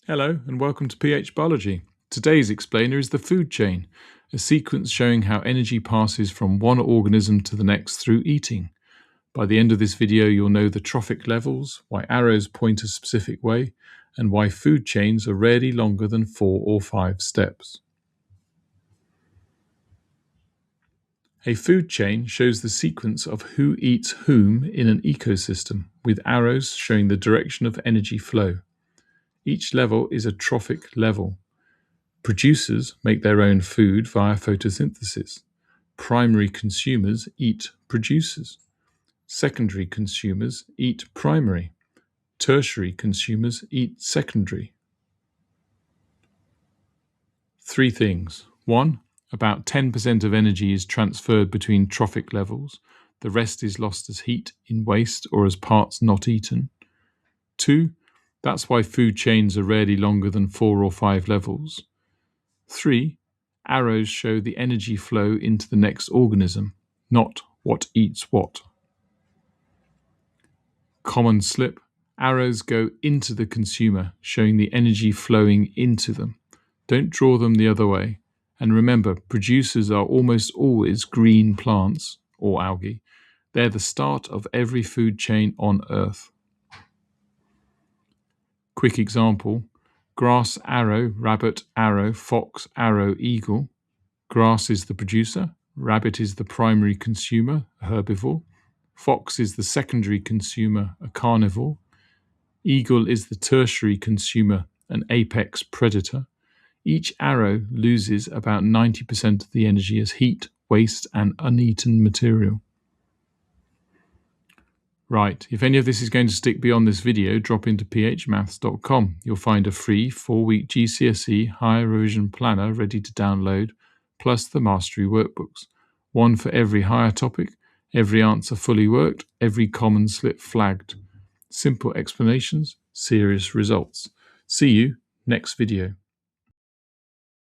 Hello and welcome to pH Biology. Today's explainer is the food chain, a sequence showing how energy passes from one organism to the next through eating. By the end of this video, you'll know the trophic levels, why arrows point a specific way, and why food chains are rarely longer than 4 or 5 steps. A food chain shows the sequence of who eats whom in an ecosystem, with arrows showing the direction of energy flow. Each level is a trophic level. Producers make their own food via photosynthesis. Primary consumers eat producers. Secondary consumers eat primary. Tertiary consumers eat secondary. 3 things. 1. About 10% of energy is transferred between trophic levels. The rest is lost as heat, in waste, or as parts not eaten. 2. That's why food chains are rarely longer than 4 or 5 levels. 3. Arrows show the energy flow into the next organism, not what eats what. Common slip. Arrows go into the consumer, showing the energy flowing into them. Don't draw them the other way. And remember, producers are almost always green plants or algae. They're the start of every food chain on Earth. Quick example. Grass, arrow, rabbit, arrow, fox, arrow, eagle. Grass is the producer, rabbit is the primary consumer, a herbivore. Fox is the secondary consumer, a carnivore. Eagle is the tertiary consumer, an apex predator. Each arrow loses about 90% of the energy as heat, waste, and uneaten material. Right, if any of this is going to stick beyond this video, drop into phmaths.com. You'll find a free 4-week GCSE Higher Revision Planner ready to download, plus the Mastery Workbooks. One for every higher topic, every answer fully worked, every common slip flagged. Simple explanations, serious results. See you next video.